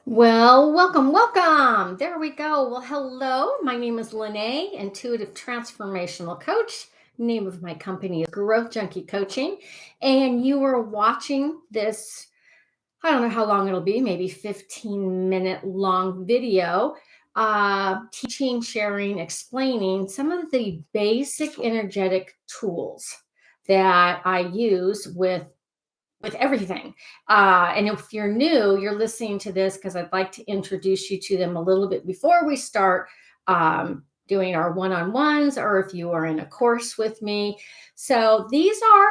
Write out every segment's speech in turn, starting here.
Well, welcome, welcome. There we go. Well, hello. My name is Lynnae, Intuitive Transformational Coach. Name of my company is Growth Junkie Coaching. And you are watching this, I don't know how long it'll be, maybe 15-minute long video, teaching, sharing, explaining some of the basic energetic tools that I use with everything. And if you're new, you're listening to this because I'd like to introduce you to them a little bit before we start doing our one on ones, or if you are in a course with me. So these are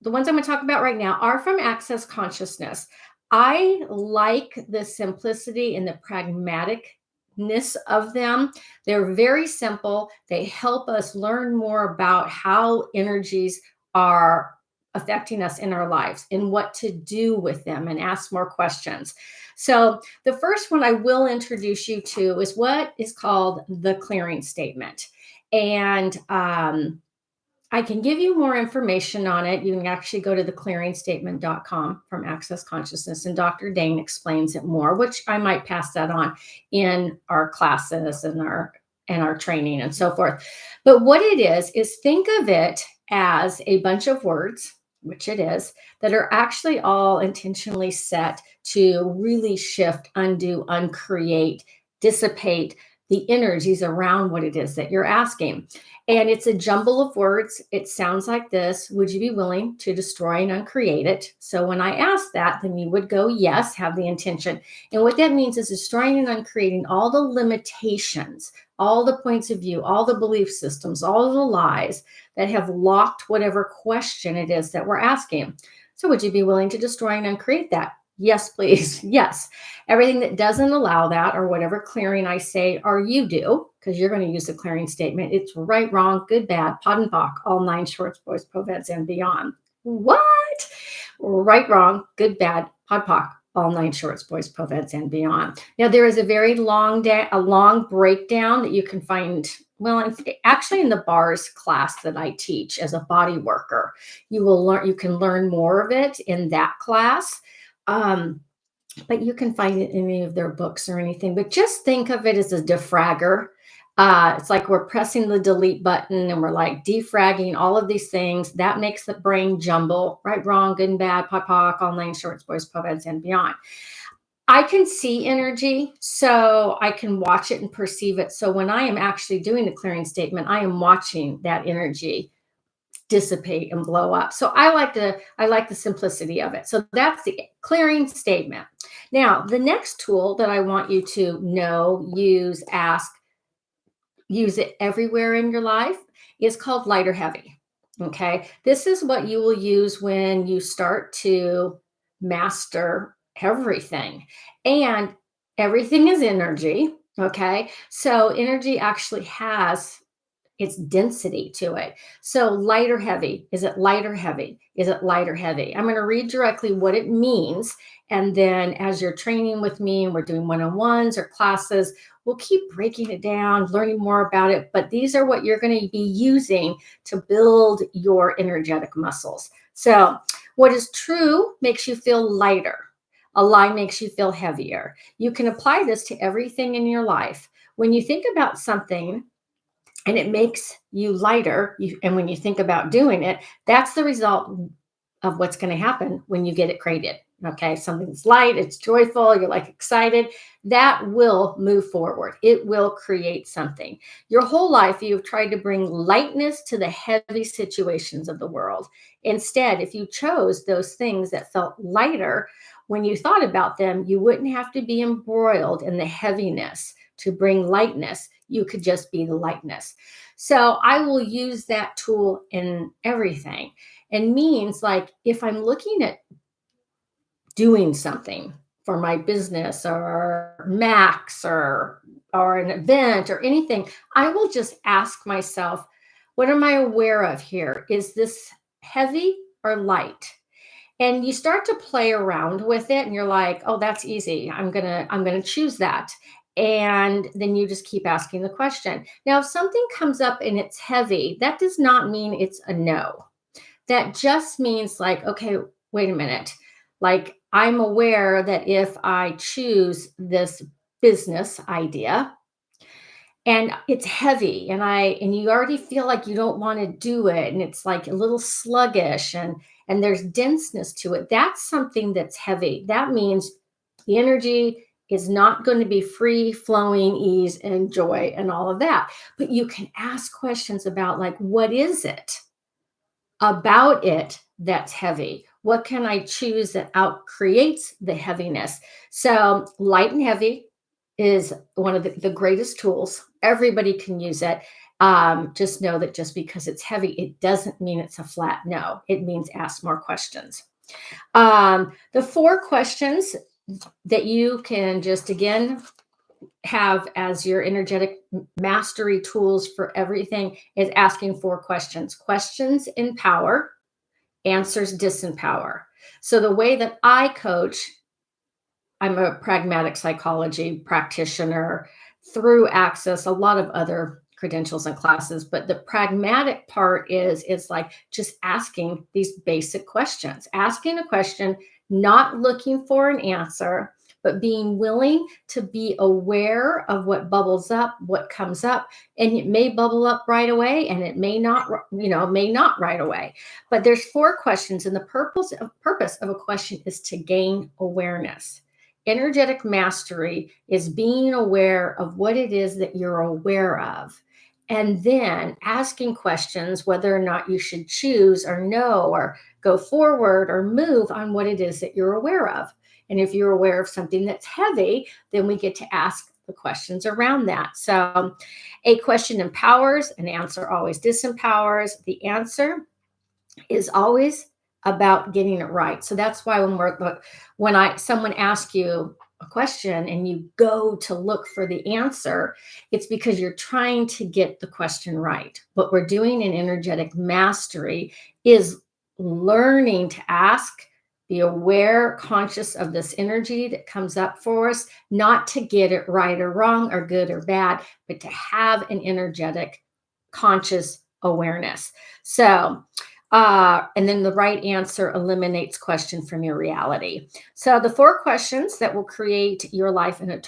the ones I'm going to talk about right now are from Access Consciousness. I like the simplicity and the pragmaticness of them. They're very simple. They help us learn more about how energies are affecting us in our lives and what to do with them and ask more questions. So, the first one I will introduce you to is what is called the clearing statement. And I can give you more information on it. You can actually go to theclearingstatement.com from Access Consciousness, and Dr. Dane explains it more, which I might pass that on in our classes and our training and so forth. But what it is think of it as a bunch of words, which it is, that are actually all intentionally set to really shift, undo, uncreate, dissipate the energies around what it is that you're asking. And it's a jumble of words. It sounds like this. Would you be willing to destroy and uncreate it? So when I ask that, then you would go, yes, have the intention. And what that means is destroying and uncreating all the limitations, all the points of view, all the belief systems, all the lies that have locked whatever question it is that we're asking. So would you be willing to destroy and uncreate that? Yes, please. Yes. Everything that doesn't allow that, or whatever clearing I say or you do, because you're going to use the clearing statement, it's right, wrong, good, bad, pod and pock, all nine shorts, boys, poveds, and beyond. What? Right, wrong, good, bad, pod, pock, all nine shorts, boys, poveds, and beyond. Now, there is a very a long breakdown that you can find. Well, actually, in the bars class that I teach as a body worker, you can learn more of it in that class. But you can find it in any of their books or anything. But just think of it as a defragger. It's like we're pressing the delete button and we're like defragging all of these things. That makes the brain jumble, right, wrong, good and bad, pod, poc, all nine shorts, boys, poveds, and beyond. I can see energy, so I can watch it and perceive it. So when I am actually doing the clearing statement, I am watching that energy dissipate and blow up. So I like the simplicity of it. So that's the clearing statement. Now, the next tool that I want you to know, use, ask, use it everywhere in your life is called light or heavy. Okay. This is what you will use when you start to master everything. And everything is energy. Okay. So energy actually has its density to it. So light or heavy? Is it light or heavy? Is it light or heavy? I'm going to read directly what it means. And then as you're training with me and we're doing one-on-ones or classes, we'll keep breaking it down, learning more about it. But these are what you're going to be using to build your energetic muscles. So what is true makes you feel lighter. A lie makes you feel heavier. You can apply this to everything in your life. When you think about something and it makes you lighter, and when you think about doing it, that's the result of what's going to happen when you get it created. Okay, something's light, it's joyful, you're like excited, that will move forward. It will create something. Your whole life, you've tried to bring lightness to the heavy situations of the world. Instead, if you chose those things that felt lighter, when you thought about them, you wouldn't have to be embroiled in the heaviness to bring lightness. You could just be the lightness. So I will use that tool in everything. And means like if I'm looking at doing something for my business or max or an event or anything, I will just ask myself, what am I aware of here? Is this heavy or light? And you start to play around with it and you're like, oh, that's easy. I'm going to choose that. And then you just keep asking the question. Now, if something comes up and it's heavy, that does not mean it's a no. That just means like, okay, wait a minute. Like, I'm aware that if I choose this business idea and it's heavy and you already feel like you don't want to do it and it's like a little sluggish and there's denseness to it, that's something that's heavy. That means the energy is not going to be free flowing ease and joy and all of that. But you can ask questions about, like, what is it about it that's heavy? What can I choose that out creates the heaviness? So, light and heavy is one of the greatest tools. Everybody can use it. Just know that just because it's heavy, it doesn't mean it's a flat no. It means ask more questions. The four questions that you can just again have as your energetic mastery tools for everything is asking four questions. Questions empower, answers disempower. So the way that I coach, I'm a pragmatic psychology practitioner through Access, a lot of other credentials and classes, but the pragmatic part is it's like just asking these basic questions, asking a question, not looking for an answer, but being willing to be aware of what bubbles up, what comes up, and it may bubble up right away and it may not, may not right away. But there's four questions, and the purpose of a question is to gain awareness. Energetic mastery is being aware of what it is that you're aware of, and then asking questions whether or not you should choose or no, or go forward or move on what it is that you're aware of. And if you're aware of something that's heavy, then we get to ask the questions around that. So a question empowers, an answer always disempowers. The answer is always about getting it right. So that's why when someone asks you a question and you go to look for the answer, it's because you're trying to get the question right. What we're doing in energetic mastery is learning to ask, be aware, conscious of this energy that comes up for us, not to get it right or wrong or good or bad, but to have an energetic, conscious awareness. So, and then the right answer eliminates question from your reality. So the four questions that will create your life in a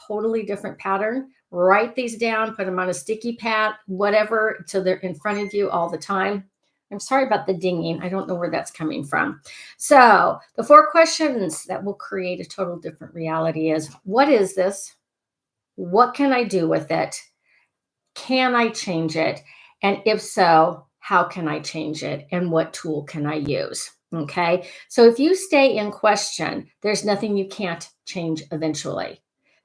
totally different pattern, write these down, put them on a sticky pad, whatever, so they're in front of you all the time. I'm sorry about the dinging. I don't know where that's coming from. So the four questions that will create a total different reality is, what is this? What can I do with it? Can I change it? And if so, how can I change it? And what tool can I use? Okay. So if you stay in question, there's nothing you can't change eventually.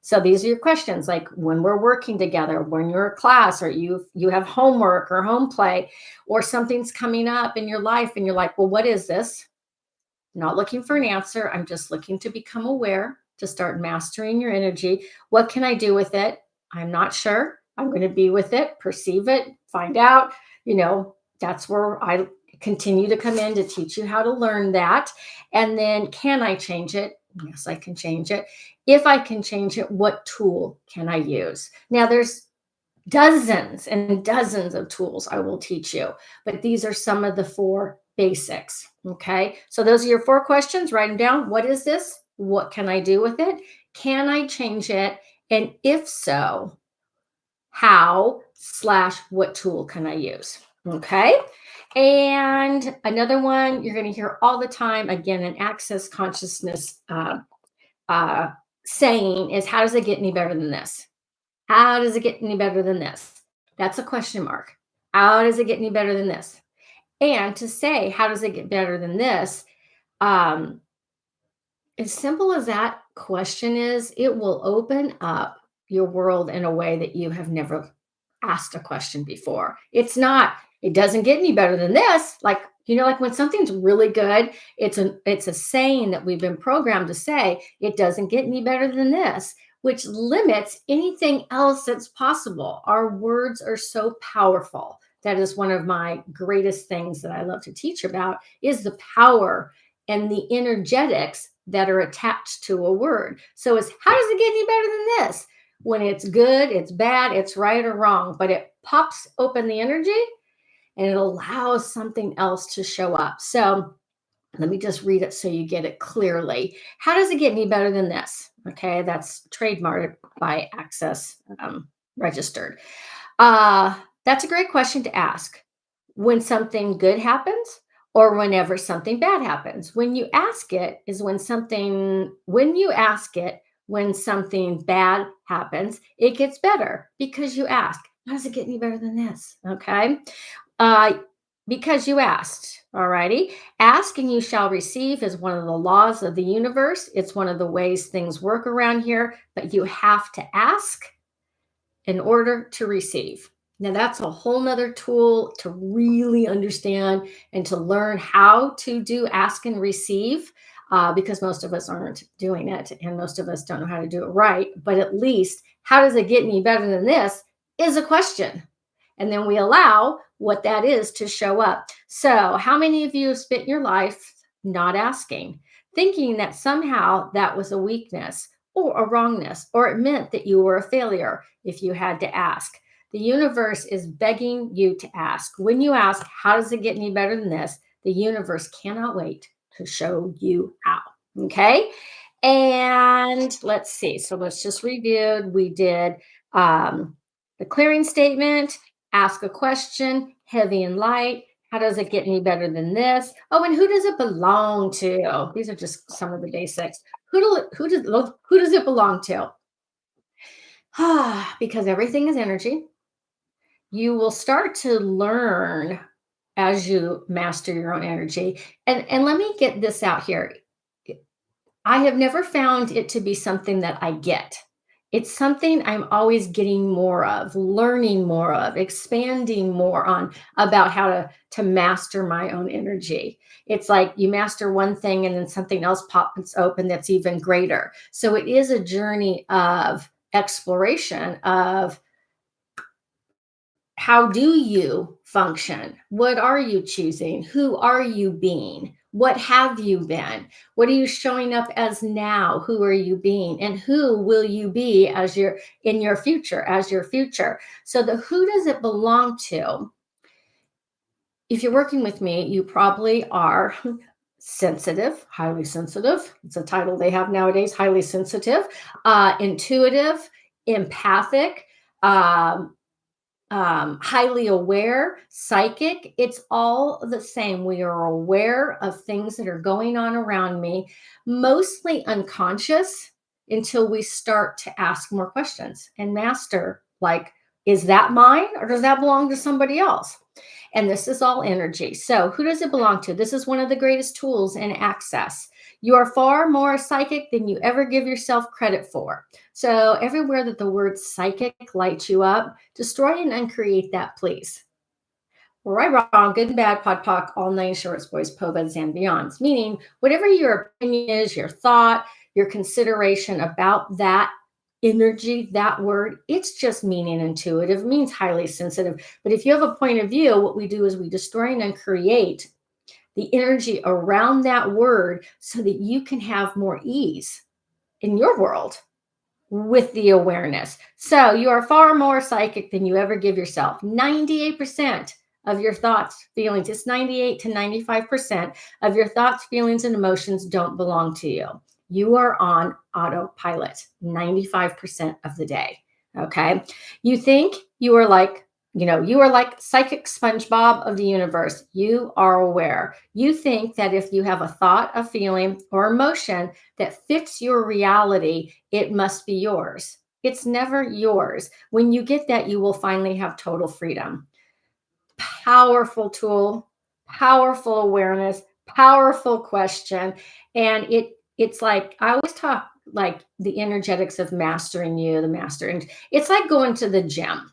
So these are your questions, like when we're working together, when you're in class, or you have homework or home play, or something's coming up in your life and you're like, well, what is this? Not looking for an answer. I'm just looking to become aware, to start mastering your energy. What can I do with it? I'm not sure. I'm going to be with it, perceive it, find out. That's where I continue to come in to teach you how to learn that. And then, can I change it? Yes, I can change it. If I can change it, what tool can I use? Now, there's dozens and dozens of tools I will teach you, but these are some of the four basics. Okay. So those are your four questions. Write them down. What is this? What can I do with it? Can I change it? And if so, how/what tool can I use? Okay. And another one you're going to hear all the time, again, an access consciousness uh, saying is, how does it get any better than this? How does it get any better than this? That's a question mark. How does it get any better than this? And to say, how does it get better than this? Um, as simple as that question is, it will open up your world in a way that you have never asked a question before. It doesn't get any better than this. Like when something's really good, it's a saying that we've been programmed to say, it doesn't get any better than this, which limits anything else that's possible. Our words are so powerful. That is one of my greatest things that I love to teach about, is the power and the energetics that are attached to a word. So it's, how does it get any better than this? When it's good, it's bad, it's right or wrong, but it pops open the energy and it allows something else to show up. So Let me just read it so you get it clearly. How does it get any better than this? Okay, that's trademarked by Access registered. Uh, that's a great question to ask. When something good happens or whenever something bad happens. When you ask it is when you ask it, when something bad happens, it gets better because you ask. How does it get any better than this? Okay. Uh, because you asked. All righty. Ask and you shall receive is one of the laws of the universe. It's one of the ways things work around here, but you have to ask in order to receive. Now, that's a whole nother tool to really understand and to learn how to do ask and receive, because most of us aren't doing it and most of us don't know how to do it right. But at least, how does it get any better than this is a question. And then we allow what that is to show up. So, how many of you have spent your life not asking, thinking that somehow that was a weakness or a wrongness, or it meant that you were a failure if you had to ask? The universe is begging you to ask. When you ask, how does it get any better than this? The universe cannot wait to show you how. Okay. And let's see. So let's just review. We did the clearing statement, ask a question, heavy and light. How does it get any better than this? Oh, and who does it belong to? These are just some of the basics. Who does it belong to? Because everything is energy. You will start to learn as you master your own energy. And let me get this out here. I have never found it to be something that I get. It's something I'm always getting more of, learning more of, expanding more on about how to master my own energy. It's like you master one thing and then something else pops open that's even greater. So it is a journey of exploration of how do you function? What are you choosing? Who are you being? What have you been? What are you showing up as now? Who are you being? And who will you be as your in your future, as your future? So the who does it belong to? If you're working with me, you probably are sensitive, highly sensitive. It's a title they have nowadays, highly sensitive, intuitive, empathic, um, highly aware, psychic. It's all the same. We are aware of things that are going on around me, mostly unconscious until we start to ask more questions and master, like, is that mine or does that belong to somebody else? And this is all energy. So, who does it belong to? This is one of the greatest tools in access. You are far more psychic than you ever give yourself credit for. So, everywhere that the word psychic lights you up, destroy and uncreate that, please. Right, wrong, good and bad, pod poc, all nine shorts, boys, povas, and beyonds. Meaning, whatever your opinion is, your thought, your consideration about that energy, that word, it's just meaning intuitive, means highly sensitive. But if you have a point of view, what we do is we destroy and uncreate the energy around that word so that you can have more ease in your world with the awareness. So you are far more psychic than you ever give yourself. 98% of your thoughts, feelings, it's 98 to 95% of your thoughts, feelings, and emotions don't belong to you. You are on autopilot 95% of the day. Okay. You think you are like, you are like psychic SpongeBob of the universe. You are aware. You think that if you have a thought, a feeling, or emotion that fits your reality, it must be yours. It's never yours. When you get that, you will finally have total freedom. Powerful tool, powerful awareness, powerful question. And it's like I always talk like the energetics of mastering you, the master. And it's like going to the gym.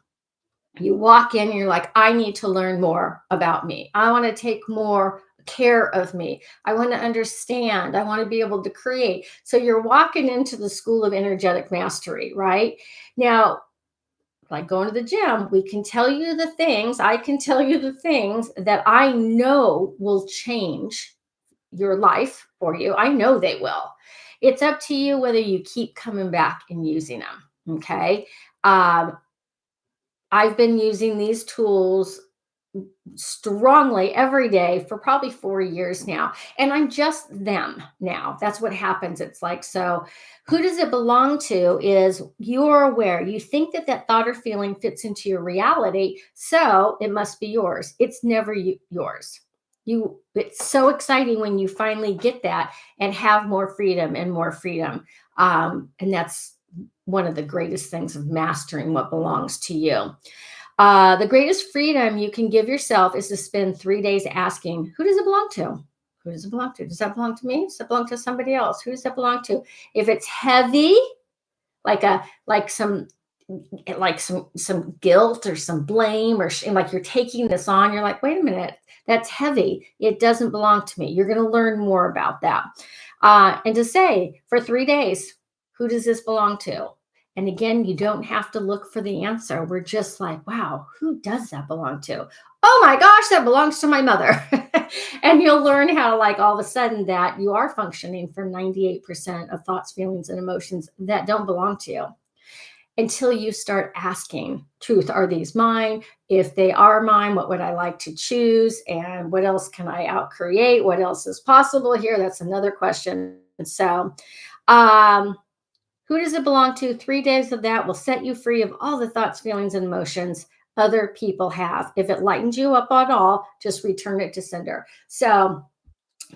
You walk in, and you're like, I need to learn more about me. I want to take more care of me. I want to understand. I want to be able to create. So you're walking into the school of energetic mastery, right? Now, like going to the gym, we can tell you the things, I can tell you the things that I know will change your life for you. I know they will. It's up to you whether you keep coming back and using them. Okay. Um, I've been using these tools strongly every day for probably 4 years now. And I'm just them now. That's what happens. It's like, so who does it belong to is you're aware. You think that that thought or feeling fits into your reality. So it must be yours. It's never yours. It's so exciting when you finally get that and have more freedom and more freedom. And that's one of the greatest things of mastering what belongs to you. The greatest freedom you can give yourself is to spend 3 days asking, who does it belong to? Who does it belong to? Does that belong to me? Does that belong to somebody else? Who does that belong to? If it's heavy, like a like some guilt or some blame or like you're taking this on, you're like, wait a minute, that's heavy. It doesn't belong to me. You're going to learn more about that. And to say for 3 days, who does this belong to? And again, you don't have to look for the answer. We're just like, wow, who does that belong to? Oh my gosh, that belongs to my mother. And you'll learn how, like, all of a sudden that you are functioning from 98% of thoughts, feelings, and emotions that don't belong to you until you start asking, truth, are these mine? If they are mine, what would I like to choose? And what else can I out create? What else is possible here? That's another question. So, um, who does it belong to? 3 days of that will set you free of all the thoughts, feelings, and emotions other people have. If it lightens you up at all, just return it to sender. So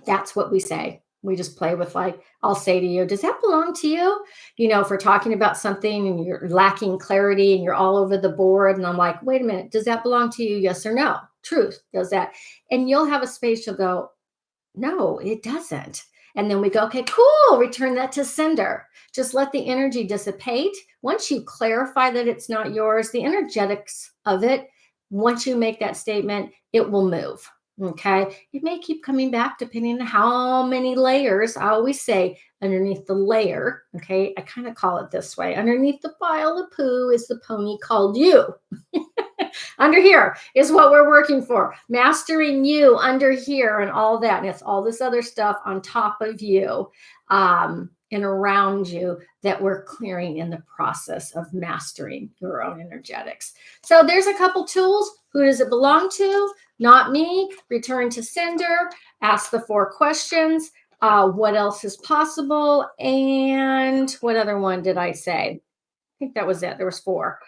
that's what we say. We just play with, like, I'll say to you, does that belong to you? If we're talking about something and you're lacking clarity and you're all over the board, and I'm like, wait a minute, does that belong to you? Yes or no? Truth, does that? And you'll have a space to go, no, it doesn't. And then we go, okay, cool, return that to sender. Just let the energy dissipate. Once you clarify that it's not yours, the energetics of it, once you make that statement, it will move. Okay. It may keep coming back depending on how many layers. I always say underneath the layer. Okay. I kind of call it this way: underneath the pile of poo is the pony called you. Under here is what we're working for. Mastering you under here and all that. And it's all this other stuff on top of you and around you that we're clearing in the process of mastering your own energetics. So there's a couple tools. Who does it belong to? Not me. Return to sender. Ask the 4 questions. What else is possible? And what other one did I say? I think that was it. There was 4.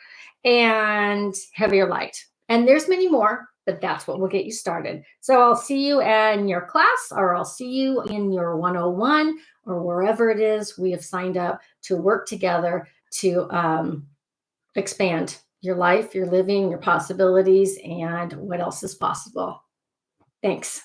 And heavier light. And there's many more, but that's what will get you started. So I'll see you in your class, or I'll see you in your 101, or wherever it is we have signed up to work together to expand your life, your living, your possibilities, and what else is possible. Thanks.